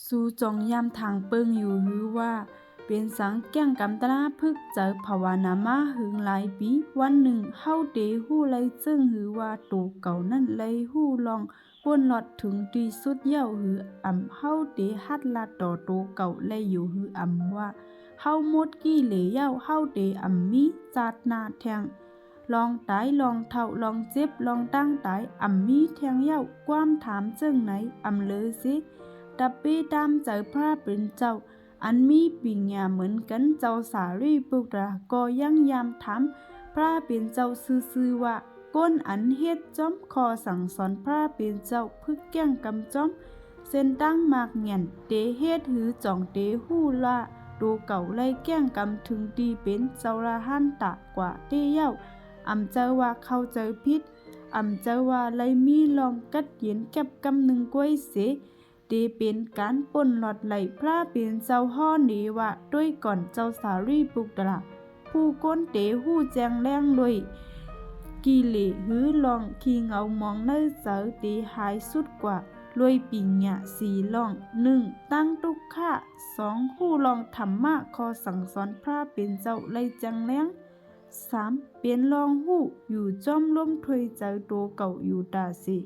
สู้จองยามทางเปิงอยู่หรือว่าเป็นสังแก้งกำตราพึกเจอภาวนามาหึงหลายปีวันหนึ่งเฮาเดฮู้ไลจึงหือว่าตูเก่านั่นไลฮู้ลองป่วนหลอดถึงที่สุดเย้าหือเฮาเดฮัดลาต่อตูเก่าไลอยู่หือว่าเฮาหมดกี้เหลเย้าเฮาเดมีจาดหน้าแทงลองตายลองเท่าลองเจ็บลองตั้งตายมีแทงเย้าความถามจึงไหนเลยสิดับเป้ตามเจอพระเป็นเจ้าอันมีปิญญาเหมือนกันเจ้าสารีบุตรก็ยังยามถามพระเป็นเจ้าซื่อๆว่าก้นอันเฮ็ดจ้อมคอสั่งสอนพระเป็นเจ้าพึกแก้งกำจ้อมเส้นตั้งมากเงียนเตเฮ็ดหือจ่องเตหู้ละดูเก่าไล่แก้งกำถึงดีเป็นเจ้าละหันตะกว่าเตเย้าเจอว่าเข้าใจผิดเจอว่าไล่มีลองกัดเย็นแก็บกำหนึ่งกล้วยเสเป็นการป่นหลอดไหลพระเป็นเจ้าห่อหนีว่าด้วยก่อนเจ้าสารีบุตรผู้ก้นเตหู้แจงแรงด้วยกิเลหือลองขี้เงามองเนื้อเจอเตหายสุดกว่าลวยปิญญาสี่ลอง1ตั้งทุกข้า2หู้ลองธรรมะคอสั่งสอนพระเป็นเจ้าไลจังแรง3เป็นลองหู้อยู่จ้อมล้มถวยเจอตัวเก่าอยู่ตาสิ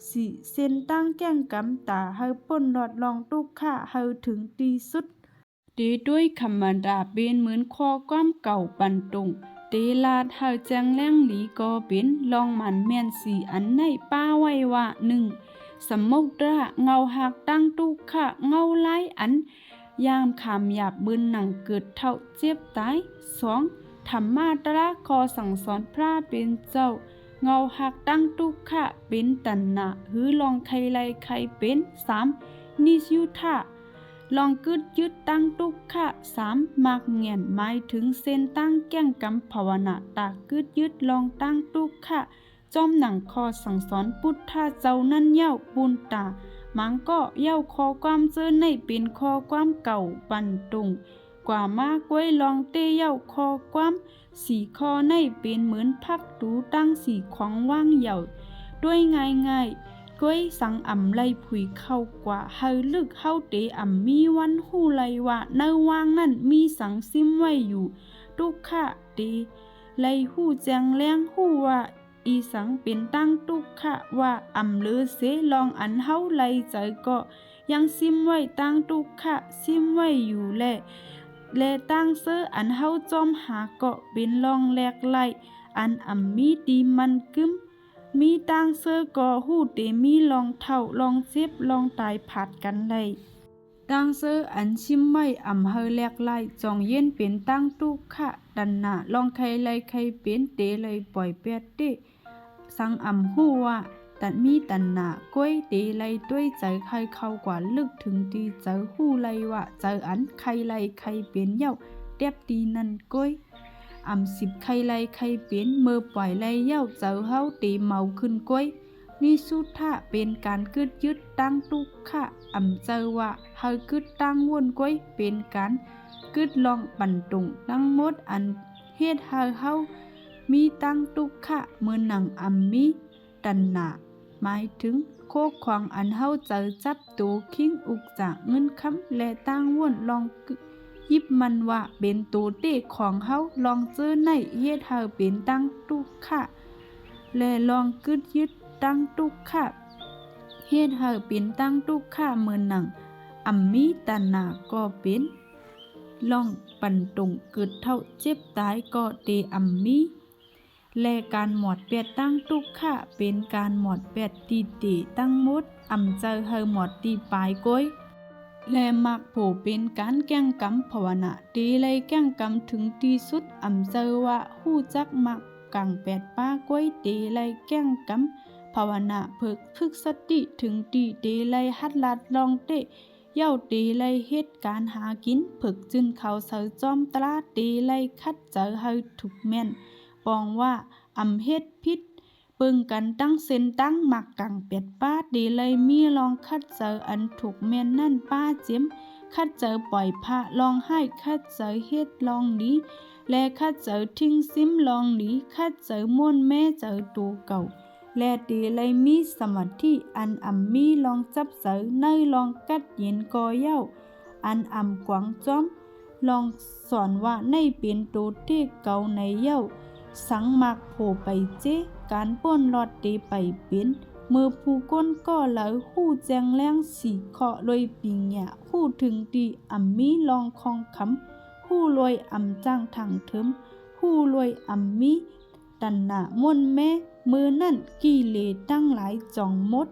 4เส้นตั้งแก้งกำตาเฮาป่นหลอดลองทุกข้าเฮาถึงที่สุดเตด้วยคำมันดาเป็นเหมือนคอความเก่าปันตรงเตลาดเฮาแจงแรงหลีก็เป็นลองมันแม่น4อันในป้าไว้ว่า1สมมุติว่าเงาหักตั้งทุกข้าเงาหลายอันยามขามหยาบบึนหนังเกิดเท่าเจ็บตาย2ธรรมาตราคอสั่งสอนพระเป็นเจ้าเงาหักตั้งทุกขะเป็นตันนะหือลองใครไลใครเป็น3นิยุทธะลองกึดยึดตั้งทุกขะ3มากเงียนหมายถึงเส้นตั้งแก้งกำภาวนาตากึดยึดลองตั้งทุกขะจอมหนังคอสั่งสอนพุทธาเจ้านั่นเย้าปุนตามังก็เย้าคอความเจอในเป็นคอความเก่าปันตุงกว่ามากไว้ลองเตเย้าคอความสี่คอในเป็นเหมือนพักดูตั้งสี่ของว่างเหย่าด้วยง่ายๆก้อยสังไลผุยเข้ากว่าเฮาลึกเฮาเตมีวันหู้ไลว่าในว่างนั่นมีสังซิมไว้อยู่ทุกขะเตไลหู้แจงแรงหู้ว่าอีสังเป็นตั้งทุกขะว่าเลือเสลองอันเฮาไลใจก็ยังซิมไว้ตั้งทุกขะซิมไว้อยู่และตั้งเสื้ออันเฮาจอมหาเกาะเป็นลองแลกไล่อันมีดีมันกึมมีตั้งเสื้อก็หู้เตมีลองเท่าลองเจ็บลองตายผัดกันไล่ตั้งเสื้ออันชิมไม่เฮาแลกไล่จองเย็นเป็นตั้งตุกขะดันหนาลองใครไล่ใครเป็นเตเลยปล่อยแปดเตสังหู้ว่าตัดมีตันหนาก้อยเตไลด้วยใจใครเข้ากว่าลึกถึงตีเจอหู้ไลว่าเจออันใครไลใครเป็นเย้าเด็บตีนั่นก้อย10ใครไลใครเป็นเมื่อปล่อยไลเย้าเจอเฮาตีเมาขึ้นก้อยนี่สุดท่าเป็นการกึดยึดตั้งตุกขะเจอว่าเฮากึดตั้งวนก้อยเป็นการกึดลองปันตุงทั้งหมดอันเฮ็ดเฮามีตั้งตุกขะเมื่อหนังมีตันหนาหมายถึงโคควางอันเฮาเจอจับตูคิงอุกจากเงินคำและตั้งวนลองยิบมันว่าเป็นตัวเตะของเฮาลองเจอในเฮ็ดเฮาเป็นตั้งตุกขะและลองกึดยึดตั้งตุกขะเฮ็ดเฮาเป็นตั้งตุกขะเมื่อหนังมีตันหนาก็เป็นลองปันตรงเกิดเท่าเจ็บตายก็เตมีและการหมดเปียดตั้งทุกขะเป็นการหมดเปียดตีตั้งมดเจอเฮาหมดตีปลายก้อยและมักโผเป็นการแก้งกำภาวนาตีเลยแก้งกำถึงที่สุดเจอว่าหู้จักมักกังแปดป้าก้อยตีเลยแก้งกำภาวนาพึกสติถึงตีเลยหัดลัดลองเตเย้าตีเลยเหตุการหากินผึกจึนเขาเสาจอมตราตีเลยคัดเจอเฮาถูกแม่นปองว่าเฮ็ดพิษปึงกันตั้งเส้นตั้งหมักกังเป็ดป้าดีเลยมีลองคัดเจออันถูกแม่นนั่นป้าเจียมคัดเจอปล่อยพระลองให้คัดเจอเฮ็ดลองหนีและคัดเจอทิ้งซิมลองหนีคัดเจอม่วนแม่เจอตัวเก่า และเตเลยมีสมาธิอันมีลองจับเสอในลองกัดเย็นกอเย้าอันกวางจ้อมลองสอนว่าในเป็นโตที่เก่าในเย้าสังมักโผไปเจการป้นรอดเตไปเป็นมือผู้ก้นก็เหลาหู้แจงแรงสีเคาะลอยปิงหยาหู้ถึงตีมีลองคองคำหู้ลอยจ้างทางเถิมหู้ลอยมีตันหนาม่วนแม่มือนั่นกิเลสตั้งหลายจ่องมด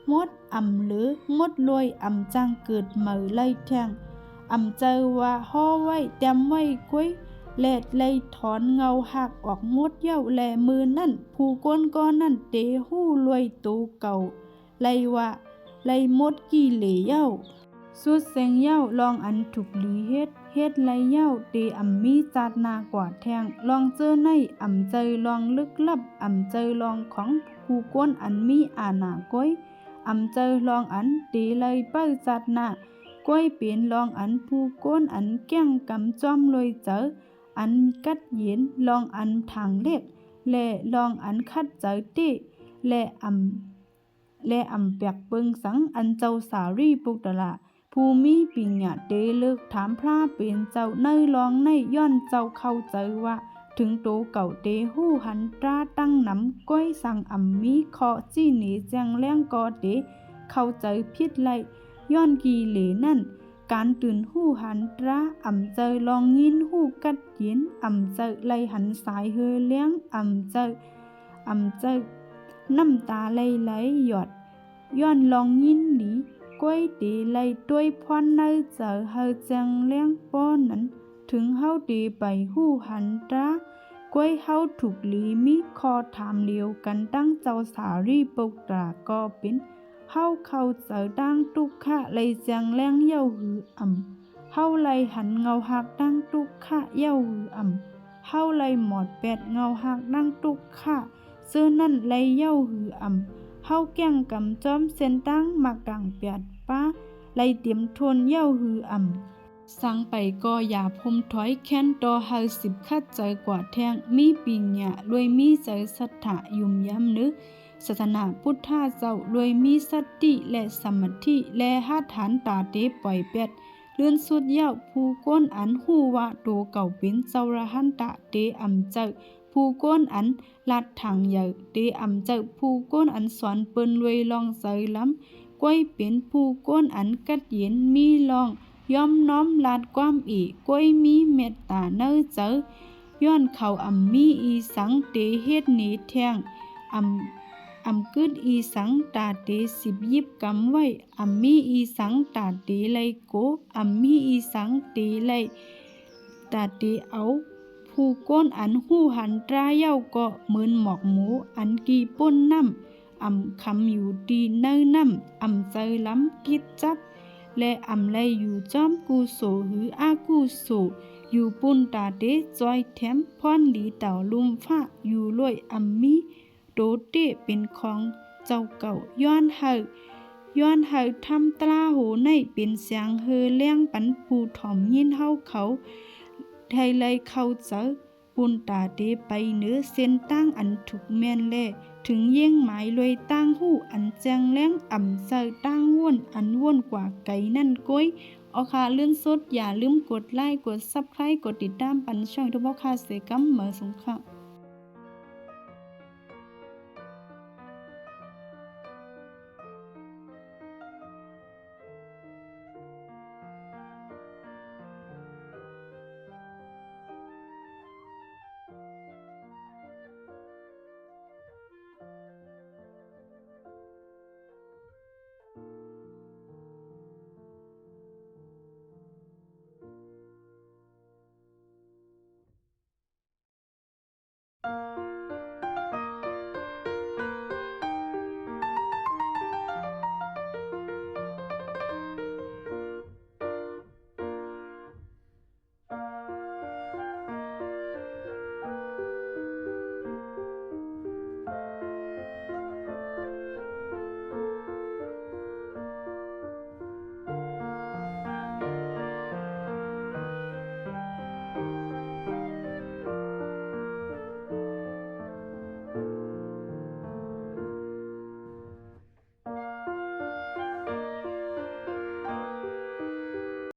เหลือมดลอยจ้างเกิดเหมือไล่แทงเจอว่าห่อไว้เต็มไว้ก้อยแลดเลยถอนเงาหักออกมดเย้าแลมือนั่นผู้ก้นก้อนนั่นเตหู้ลอยตูเก่าไลว่าไลมดกี่เหล่เย้าสุดเสียงเย้าลองถูกลีเฮ็ดไลเย้าเตมีจัดนากว่าแทงลองเจอในเจอลองลึกลับเจอลองของผู้ก้นมีอาณาก้อยเจอลองเตเลยเป้าจัดนาก้อยเป็นลองผู้ก้นแก้งกำจอมลอยเจอกัดเย็นลองทางเล็กและลองคัดเจอเตและแปกเปิงสังเจ้าสารีปุกตละผู้มีปิญญาเตเลิกถามพระเป็นเจ้าในลองในย้อนเจ้าเข้าใจว่าถึงโตเก่าเตหู้หันตราตั้งน้ำก้อยสั่งมีเคาะจี้หนีแจงแรงกอเตเข้าใจผิดไลย้อนกีเหลนั่นการตื่นหู้หันตราเจอลองยินหู้กัดเย็นเจอไลหันสายเฮเลี้ยงเจอน้ำตาไหลหยดย้อนลองยินหลีก้อยเตไหลด้วยพรในเจอเฮจังเลี้ยงป้อนนั้นถึงเฮาเตไปหู้หันตราก้อยเฮาถูกหลีมีคอถามเลียวกันตั้งเจ้าสารีปุกตราก็เป็นเฮาเข้าเจอดังตุกขะไหลจังแรงเย้าหือเฮาไหลหันเงาหักดังตุกขะเย้าหือเฮาไหลหมอดแปดเงาหักดังตุกขะซื้อนั่นไหลเย้าหือเฮาแก้งกำจอมเส้นตั้งมากลางเปียดป้าไหลเตรียมทนเย้าหือสั่งไปก็อย่าพมถอยแค้นต่อเฮา10คัดใจกว่าแทงมีปิญญารวยมีใจศรัทธายุ่มย้ำนึกศาสนาพุทธาเจ้ารวยมีสติและสมาธิและหาฐานตาเตปล่อยเป็ดเลื่อนสุดเย้าผู้ก้นหู้ว่าโตเก่าเป็นเจ้าระหันตะเตเจอผู้ก้นลัดทางใหญ่เตเจอผู้ก้นสอนเปิ้นรวยลองใจล้ำก้อยเป็นผู้ก้นกัดเย็นมีลองย่อมน้อมลาดความก้อยมีเมตตาเนื้อเจอย้อนเขามีอีสังเตเฮ็ดหนีแทงกึดอีสังตาเต10ยิบกำไว้มีอีสังตาเตไลโกมีอีสังเตไลตาเตเอาผู้ก้นหู้หันตราเย้าก็เหมือนหมอกหมูกีป่นน้ำคำอยู่ดีเนื้อน้ำใจล้ำกิดจับและไลอยู่จอมกูโสหืออากูโสอยู่ปุ่นตาเตจอยแถมพรหลีเต่าลุมฟ้าอยู่ลอยมีโตเตเป็นของเจ้าเก่าย้อนเฮาทำตราโหในเป็นเสียงเฮอเลี้ยงปันปูถ่อมยินเฮาเขาไทยเลยเข้าเจอปุ่นตาเตไปเนื้อเส้นตั้งถูกแม่นแลถึงเยี่ยงหมายลอยตั้งหู้แจงแรงเจอตั้งว่นกว่าไก่นั่นก้อยเอาค่ะเลื่อนสดอย่าลืมกดไลค์กดซับสไครบ์กดติดตามปันช่องทุกพ่อค่ะเสกัมเหมือสงค่ะ